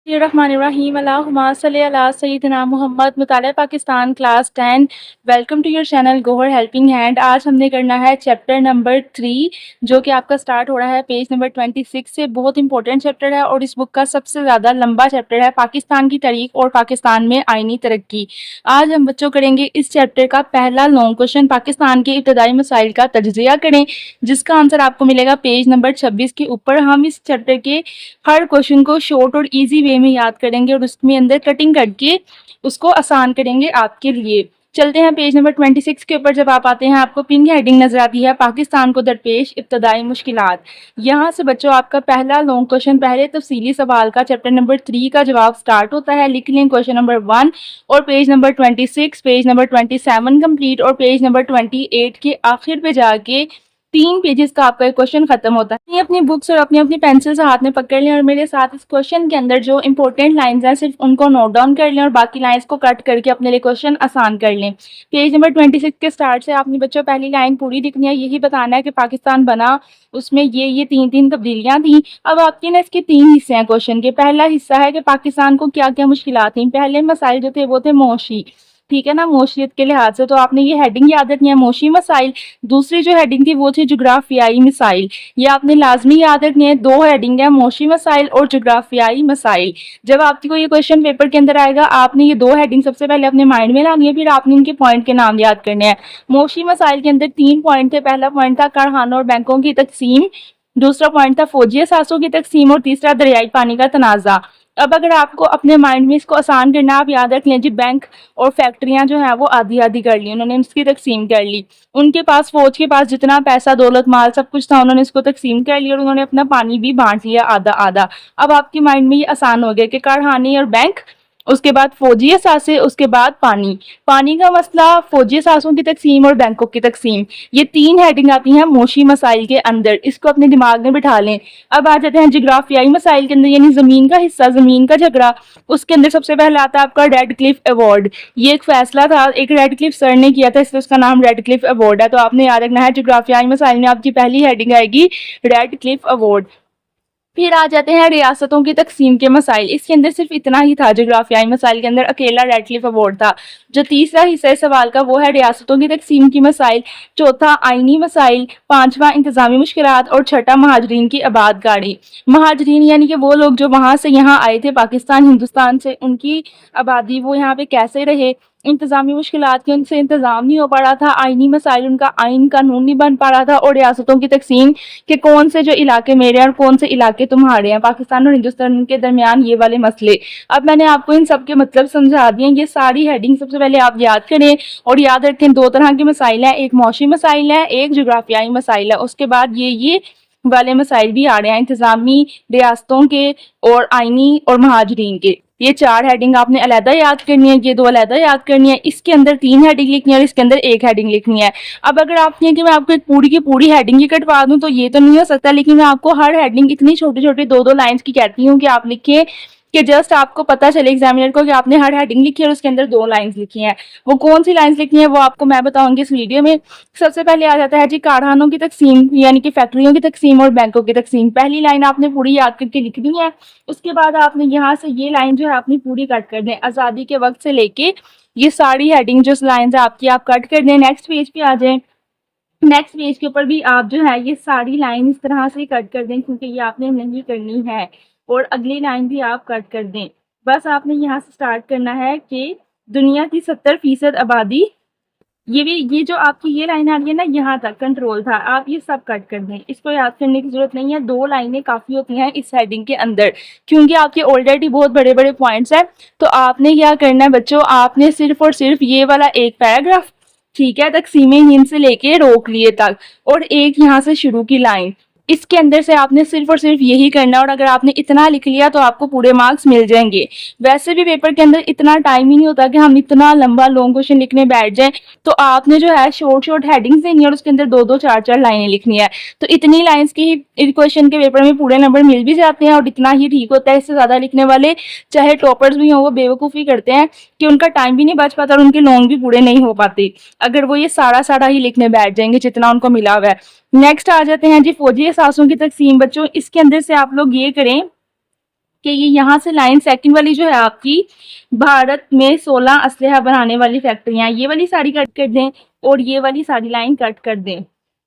बिस्मिल्लाहिर्रहमानिर्रहीम अल्लाहुम्मा सल्लि अला सय्यिदिना मुहम्मद मुतालिया Pakistan class 10। Welcome to your channel Gohar helping hand. आज हमने करना है चैप्टर नंबर 3 जो कि आपका स्टार्ट हो रहा है पेज नंबर 26 से। बहुत इंपॉर्टेंट चैप्टर है और इस बुक का सबसे ज़्यादा लंबा चैप्टर है, पाकिस्तान की तारीख और पाकिस्तान में आइनी तरक्की। आज हम बच्चों करेंगे इस चैप्टर का पहला लॉन्ग क्वेश्चन, पाकिस्तान के इब्तदाई मसाइल का तज्ज़िया करें, जिसका आंसर आपको मिलेगा पेज नंबर 26 के ऊपर। हम इस चैप्टर के हर क्वेश्चन को शॉर्ट और इजी वे में याद करेंगे और उसमें अंदर कटिंग करके उसको आसान करेंगे आपके लिए। चलते हैं पेज नंबर 26 के ऊपर। जब आप आते हैं आपको पिंक हेडिंग नजर आती है, पाकिस्तान को दरपेश इब्तदाई मुश्किलात। यहाँ से बच्चों आपका पहला लॉन्ग क्वेश्चन, पहले तफसीली सवाल का चैप्टर नंबर 3 का जवाब स्टार्ट होता है। लिख लें क्वेश्चन नंबर 1 और page number 26, page number 27 complete और पेज नंबर 28 के आखिर पे जाके 3 पेजेस का आपका क्वेश्चन खत्म होता है। ये अपनी बुक्स और अपनी अपनी पेंसिल्स हाथ में पकड़ लें और मेरे साथ इस क्वेश्चन के अंदर जो इंपॉर्टेंट लाइंस हैं सिर्फ उनको नोट डाउन कर लें और बाकी लाइंस को कट करके अपने लिए क्वेश्चन आसान कर लें। पेज नंबर 26 के स्टार्ट से आपने बच्चों पहली लाइन पूरी लिखनी है। यही बताना है कि पाकिस्तान बना, उसमें ये 3 तब्दीलियां थी। अब आपके ना इसके 3 हिस्से हैं क्वेश्चन के। पहला हिस्सा है कि पाकिस्तान को क्या क्या मुश्किलात थी। पहले मसाइल जो थे वो थे मुआशी, ठीक है ना, मौशियत के लिहाज से। तो आपने ये हेडिंग याद रखनी है, मौशी मसाइल। दूसरी जो हेडिंग थी वो थी जोग्राफियाई मसाइल, ये आपने लाजमी याद रखनी है। 2 हेडिंग है, मौशी मसाइल और जोग्राफियाई मसाइल। जब आपको ये क्वेश्चन पेपर के अंदर आएगा आपने ये 2 हेडिंग सबसे पहले अपने माइंड में लानी है, फिर आपने इनके पॉइंट के नाम याद करने हैं। मौशी मसाइल के अंदर 3 पॉइंट थे। पहला पॉइंट था कारखानों और बैंकों की तकसीम, दूसरा पॉइंट था फौजी असासों की तकसीम और तीसरा दरियाई पानी का तनाज़ा। अब अगर आपको अपने माइंड में इसको आसान करना, आप याद रख लें जी, बैंक और फैक्ट्रियां जो हैं वो आधी आधी कर ली, उन्होंने इसकी तकसीम कर ली। उनके पास, फौज के पास जितना पैसा दौलत माल सब कुछ था उन्होंने इसको तकसीम कर लिया और उन्होंने अपना पानी भी बांट लिया आधा आधा। अब आपके माइंड में ये आसान हो गया कि कारखाने और बैंक, उसके बाद फौजी असासे, उसके बाद पानी। पानी का मसला, फौजी असासों की तकसीम और बैंकों की तकसीम, ये 3 हेडिंग आती हैं मौशी मसाइल के अंदर। इसको अपने दिमाग में बिठा लें। अब आ जाते हैं जोग्राफियाई मसाइल के अंदर, यानी जमीन का हिस्सा, जमीन का झगड़ा। उसके अंदर सबसे पहले आता है आपका रेड क्लिफ अवार्ड। ये एक फैसला था, एक रेड क्लिफ सर ने किया था, इसलिए उसका नाम रेड क्लिफ अवार्ड है। तो आपने याद रखना है जोग्राफियाई मसाइल में आपकी पहली हेडिंग आएगी रेड क्लिफ अवार्ड। फिर आ जाते हैं रियासतों की तकसीम के मसाइल। इसके अंदर सिर्फ इतना ही था, जोग्राफियाई मसाइल के अंदर अकेला रेड क्लिफ अवार्ड था। जो तीसरा हिस्सा है सवाल का वो है रियासतों की तकसीम की मसाइल, चौथा आइनी मसाइल, पांचवा इंतजामी मुश्किलात और छठा महाजरीन की आबादकारी। महाजरीन यानी कि वो लोग जो वहां से यहाँ आए थे पाकिस्तान हिंदुस्तान से, उनकी आबादी वो यहाँ पे कैसे रहे। इंतजामी मुश्किलात के उनसे इंतजाम नहीं हो पा रहा था। आइनी मसाइल, उनका आइन कानून नहीं बन पा रहा था। और रियासतों की तकसीम कि कौन से जो इलाके मेरे हैं और कौन से इलाके तुम्हारे हैं, पाकिस्तान और हिंदुस्तान के दरमियान ये वाले मसले। अब मैंने आपको इन सब के मतलब समझा दिए। ये सारी हेडिंग सबसे पहले आप याद करें और याद रखें 2 तरह के मसाइल हैं, एक मौशी मसाइल है, एक जोग्राफियाई मसाइल है। उसके बाद ये वाले मसाइल भी आ रहे हैं, इंतजामी, रियासतों के और आइनी और महाजरीन के। ये 4 हेडिंग आपने अलहदा याद करनी है, ये 2 अलहदा याद करनी है। इसके अंदर 3 हेडिंग लिखनी है और इसके अंदर 1 हेडिंग लिखनी है। अब अगर आप कहें कि मैं आपको एक पूरी की पूरी हेडिंग ही कटवा दूं तो ये तो नहीं हो सकता, लेकिन मैं आपको हर हेडिंग इतनी छोटी छोटी 2-2 लाइंस की कहती हूँ कि आप लिखें कि जस्ट आपको पता चले एग्जामिनर को कि आपने हर हेडिंग लिखी है और उसके अंदर 2 लाइंस लिखी हैं। वो कौन सी लाइंस लिखनी है वो आपको मैं बताऊंगी इस वीडियो में। सबसे पहले आ जाता है जी कारखानों की तकसीम, यानी कि फैक्ट्रियों की तकसीम और बैंकों की तकसीम। पहली लाइन आपने पूरी याद करके लिखनी है। उसके बाद आपने यहाँ से ये लाइन जो है अपनी पूरी कट कर दें। आज़ादी के वक्त से लेके ये सारी हेडिंग जो लाइन है आपकी आप कट कर दें। नेक्स्ट पेज पे आ जाए। नेक्स्ट पेज के ऊपर भी आप जो है ये सारी लाइन इस तरह से कट कर दें, क्योंकि ये आपने नहीं करनी है। और अगली लाइन भी आप कट कर दें। बस आपने यहाँ से स्टार्ट करना है कि दुनिया की 70% आबादी, ये जो आपकी ये लाइन आ रही है ना, यहाँ तक कंट्रोल था, आप ये सब कट कर दें। इसको याद करने की जरूरत नहीं है, 2 लाइनें काफी होती हैं इस हेडिंग के अंदर, क्योंकि आपके ऑलरेडी बहुत बड़े बड़े पॉइंट्स हैं। तो आपने क्या करना है बच्चों, आपने सिर्फ और सिर्फ ये वाला एक पैराग्राफ, ठीक है, तकसीमे हिंद से लेके रोक लिए तक, और एक यहाँ से शुरू की लाइन, इसके अंदर से आपने सिर्फ और सिर्फ यही करना। और अगर आपने इतना लिख लिया तो आपको पूरे मार्क्स मिल जाएंगे। वैसे भी पेपर के अंदर इतना टाइम ही नहीं होता कि हम इतना लंबा लॉन्ग क्वेश्चन लिखने बैठ जाएं। तो आपने जो है शॉर्ट शॉर्ट हेडिंग्स देनी है और उसके अंदर 2-2 4-4 लाइनें लिखनी है। तो इतनी लाइंस की ही क्वेश्चन के पेपर में पूरे नंबर मिल भी जाते हैं और इतना ही ठीक होता है। इससे ज्यादा लिखने वाले चाहे टॉपर्स भी हों वो बेवकूफ़ी करते हैं कि उनका टाइम भी नहीं बच पाता और उनके लॉन्ग भी पूरे नहीं हो पाते अगर वो ये सारा सारा ही लिखने बैठ जाएंगे जितना उनको मिला हुआ है। नेक्स्ट आ जाते हैं जी फौजी असासों की तकसीम। बच्चों इसके अंदर से आप लोग ये करें कि ये यहाँ से लाइन सेकंड वाली जो है आपकी, भारत में 16 असलहा बनाने वाली फैक्ट्रियां, ये वाली सारी कट कर दें और ये वाली सारी लाइन कट कर दें।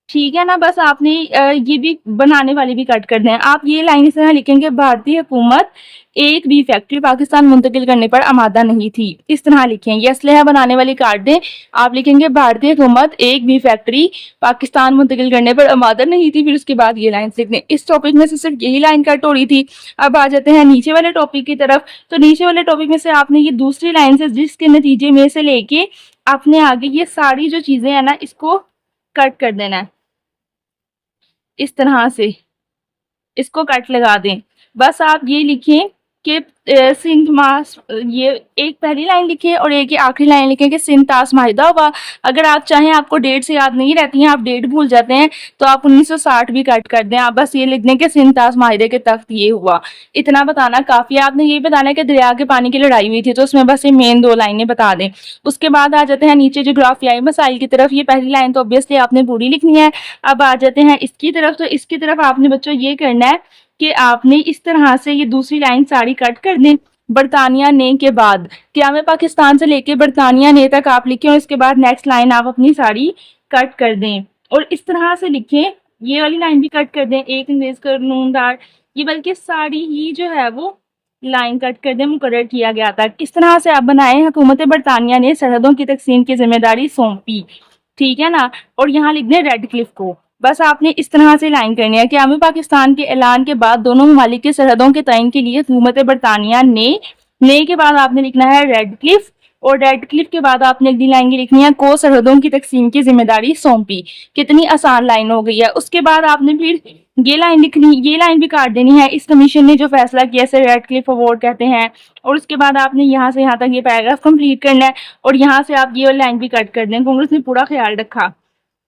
ठीक है ना, बस आपने ये भी बनाने वाली भी कट कर दें। आप ये लाइन इस तरह लिखेंगे, भारतीय हुकूमत एक भी फैक्ट्री पाकिस्तान मुंतकिल करने पर आमादा नहीं थी, इस तरह लिखें। ये असलहा बनाने वाली काट दें, आप लिखेंगे भारतीय हुकूमत एक भी फैक्ट्री पाकिस्तान मुंतकिल करने पर आमादा नहीं थी, फिर उसके बाद ये लाइन लिख दें। इस टॉपिक में से सिर्फ यही लाइन कट हो रही थी। अब आ जाते हैं नीचे वाले टॉपिक की तरफ। तो नीचे वाले टॉपिक में से आपने ये दूसरी लाइन से जिसके नतीजे में से लेके आपने आगे ये सारी जो चीजें हैं ना, इसको कट कर देना है, इस तरह से इसको कट लगा दें। बस आप ये लिखें कि सिंध मास, ये एक पहली लाइन लिखें और एक आखिरी लाइन लिखें कि सिंध तास माहिदा हुआ। अगर आप चाहें, आपको डेट से याद नहीं रहती हैं, आप डेट भूल जाते हैं, तो आप 1960 भी कट कर दें। आप बस ये लिख दें कि सिंध तास माहिदे के तख्त ये हुआ, इतना बताना काफ़ी है। आपने ये बताना है कि दरिया के पानी की लड़ाई हुई थी, तो उसमें बस ये मेन 2 लाइनें बता दें। उसके बाद आ जाते हैं नीचे जोग्राफियाई मसाइल की तरफ। ये पहली लाइन तो ऑब्वियसली आपने पूरी लिखनी है। अब आ जाते हैं इसकी तरफ। तो इसकी तरफ आपने बच्चों ये करना है कि आपने इस तरह से ये दूसरी लाइन सारी कट कर दें। बरतानिया ने के बाद क़याम पाकिस्तान से लेके बरतानिया ने तक आप लिखें और इसके बाद नेक्स्ट लाइन आप अपनी सारी कट कर दें और इस तरह से लिखें। ये वाली लाइन भी कट कर दें, एक अंग्रेज कानूनदार, ये बल्कि सारी ही जो है वो लाइन कट कर दें, मुकर्रर किया गया था। इस तरह से आप बनाएं, हुकूमत बरतानिया ने सरहदों की तकसीम की जिम्मेदारी सौंपी। ठीक है ना, और यहाँ लिख दें रेड क्लिफ को। बस आपने इस तरह से लाइन करनी है कि क़याम पाकिस्तान के ऐलान के बाद दोनों ममालिक के सरहदों के तयन के लिए हुकूमत बरतानिया ने के बाद आपने लिखना है रेड क्लिफ, और रेड क्लिफ के बाद आपने अगली लाइन की लिखनी है को सरहदों की तकसीम की जिम्मेदारी सौंपी। कितनी आसान लाइन हो गई है। उसके बाद आपने फिर ये लाइन लिखनी, ये लाइन भी काट देनी है, इस कमीशन ने जो फैसला किया इसे रेड क्लिफ अवार्ड कहते हैं। और उसके बाद आपने यहाँ से यहाँ तक ये पैराग्राफ कंप्लीट करना है और यहाँ से आप ये लाइन भी कट कर दें। कांग्रेस ने पूरा ख्याल रखा,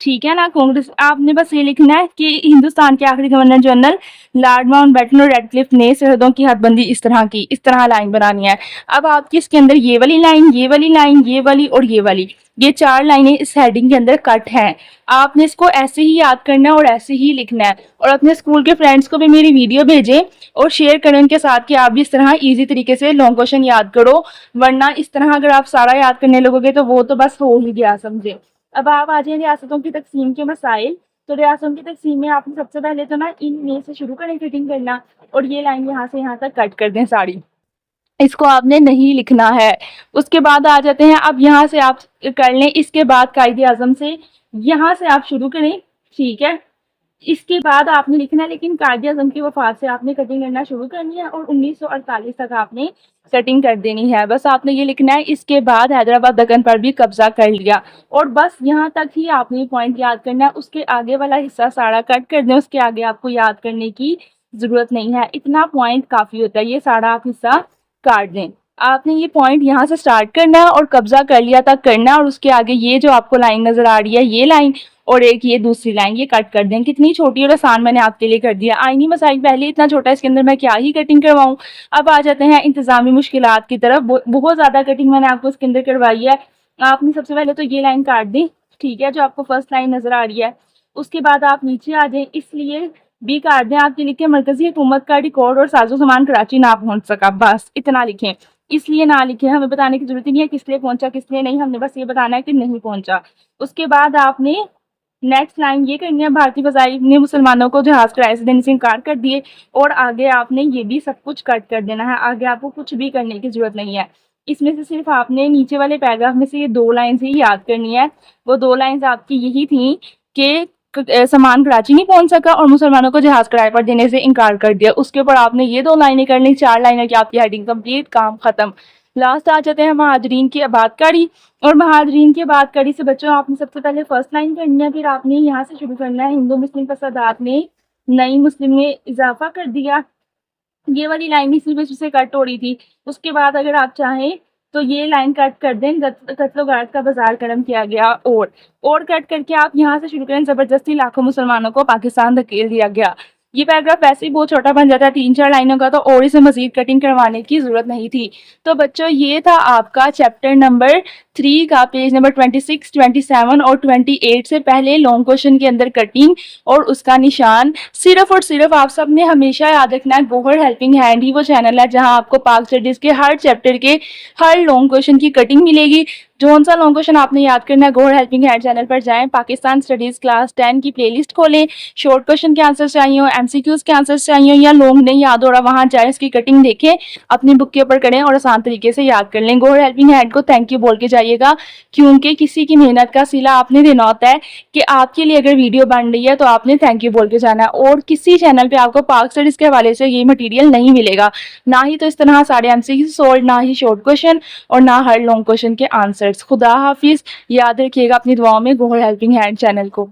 ठीक है ना। कांग्रेस, आपने बस ये लिखना है कि हिंदुस्तान के आखिरी गवर्नर जनरल लॉर्ड माउंटबेटन और रेडक्लिफ ने सरहदों की हदबंदी इस तरह की, इस तरह लाइन बनानी है। अब आपकी इसके अंदर ये वाली लाइन, ये वाली लाइन, ये वाली और ये वाली, ये 4 लाइनें इस हेडिंग के अंदर कट हैं। आपने इसको ऐसे ही याद करना है और ऐसे ही लिखना है और अपने स्कूल के फ्रेंड्स को भी मेरी वीडियो भेजें और शेयर करें उनके साथ कि आप भी इस तरह ईजी तरीके से लॉन्ग क्वेश्चन याद करो। वरना इस तरह अगर आप सारा याद करने लगोगे तो वो तो बस हो ही गया समझे। अब आप आ जाए रियासतों की तकसीम के मसाइल। तो रियासतों की तकसीम में आपने सबसे पहले तो ना इन में से शुरू करें फिटिंग करना और ये लाइन यहाँ से यहाँ तक कट कर दें सारी, इसको आपने नहीं लिखना है। उसके बाद आ जाते हैं, अब यहाँ से आप कर लें, इसके बाद कायदे आज़म से यहाँ से आप शुरू करें, ठीक है। इसके बाद आपने लिखना है, लेकिन कायदे आज़म की वफात से आपने कटिंग करना शुरू करनी है और 1948 तक आपने कटिंग कर देनी है। बस आपने ये लिखना है, इसके बाद हैदराबाद दक्कन पर भी कब्जा कर लिया। और बस यहाँ तक ही आपने पॉइंट याद करना है, उसके आगे वाला हिस्सा सारा कट कर दें, उसके आगे आपको याद करने की ज़रूरत नहीं है, इतना पॉइंट काफ़ी होता है, ये सारा आप हिस्सा काट दें। आपने ये पॉइंट यहाँ से स्टार्ट करना है और कब्जा कर लिया तक करना है और उसके आगे ये जो आपको लाइन नजर आ रही है ये लाइन और एक ये दूसरी लाइन, ये कट कर दें। कितनी छोटी और आसान मैंने आपके लिए कर दिया। आईनी मसाइल पहले इतना छोटा है, इसके अंदर मैं क्या ही कटिंग करवाऊँ। अब आ जाते हैं इंतजामी मुश्किलात की तरफ। बहुत ज़्यादा कटिंग मैंने आपको इसके अंदर करवाई है। आपने सबसे पहले तो ये लाइन काट दी, ठीक है, जो आपको फर्स्ट लाइन नजर आ रही है। उसके बाद आप नीचे आ जाए, इसलिए बी काट दें। आपके लिखे मरकजी हुकूमत का रिकॉर्ड और साजो सामान कराची ना पहुँच सका, बस इतना लिखें। इसलिए ना लिखे, हमें बताने की जरूरत ही नहीं है किस लिए पहुंचा किस लिए नहीं, हमने बस ये बताना है कि नहीं पहुंचा। उसके बाद आपने नेक्स्ट लाइन ये करनी है, भारतीय फजाई ने मुसलमानों को जहाज किराए से देने से इनकार कर दिए। और आगे आपने ये भी सब कुछ कट कर देना है, आगे आपको कुछ भी करने की जरूरत नहीं है। इसमें से सिर्फ आपने नीचे वाले पैराग्राफ में से ये 2 लाइन्स ही याद करनी है। वो 2 लाइन्स आपकी यही थी कि सामान कराची नहीं पहुंच सका और मुसलमानों को जहाज किराए पर देने से इनकार कर दिया। उसके ऊपर आपने ये 2 लाइनें कर ली, 4 लाइनें की आपकी हेडिंग कंप्लीट, काम खत्म। लास्ट आ जाते हैं महाजरीन की आबादकारी। और महाजरीन की आबादकारी से बच्चों आपने सबसे पहले फर्स्ट लाइन करनी है, फिर आपने यहाँ से शुरू करना है, हिंदू मुस्लिम फसादात ने नई मुस्लिम में इजाफा कर दिया। ये वाली लाइन इसी वजह से कट हो रही थी। उसके बाद अगर आप चाहें तो ये लाइन कट कर दें, कत्लो गारत का बाजार गर्म किया गया। और कट करके आप यहाँ से शुरू करें, जबरदस्ती लाखों मुसलमानों को पाकिस्तान धकेल दिया गया। ये पैराग्राफ वैसे ही बहुत छोटा बन जाता है, 3-4 लाइनों का, तो और इसे मज़ीद कटिंग करवाने की ज़रूरत नहीं थी। तो बच्चों ये था आपका चैप्टर नंबर 3 का पेज नंबर 26, 27 और 28 से पहले लॉन्ग क्वेश्चन के अंदर कटिंग और उसका निशान। सिर्फ और सिर्फ आप सब ने हमेशा याद रखना है, गोहर हेल्पिंग हैंड ही वो चैनल है जहां आपको पाक स्टडीज़ के हर चैप्टर के हर लॉन्ग क्वेश्चन की कटिंग मिलेगी। जौन सा लॉन्ग क्वेश्चन आपने याद करना है, गोहर हेल्पिंग हैंड चैनल पर जाएं, पाकिस्तान स्टडीज़ क्लास 10 की प्लेलिस्ट खोलें, शॉर्ट क्वेश्चन के आंसर चाहिए हो, एमसीक्यूज के आंसर चाहिए हो, या लॉन्ग नहीं याद हो रहा वहां जाए, इसकी कटिंग देखें, अपनी बुक के ऊपर करें और आसान तरीके से याद कर लें। गोहर हेल्पिंग हैंड को थैंक यू बोल के जाइएगा, क्योंकि किसी की मेहनत का सिला आपने देना होता है कि आपके लिए अगर वीडियो बन रही है तो आपने थैंक यू बोल के जाना है। और किसी चैनल पे आपको पाक स्टडीज़ के हवाले से ये मटेरियल नहीं मिलेगा, ना ही तो इस तरह सारे एमसीक्यू सोल्व, ना ही शॉर्ट क्वेश्चन और ना हर लॉन्ग क्वेश्चन के आंसर्स। खुदा हाफिज, याद रखिएगा अपनी दुआओं में गोहर हेल्पिंग हैंड चैनल को।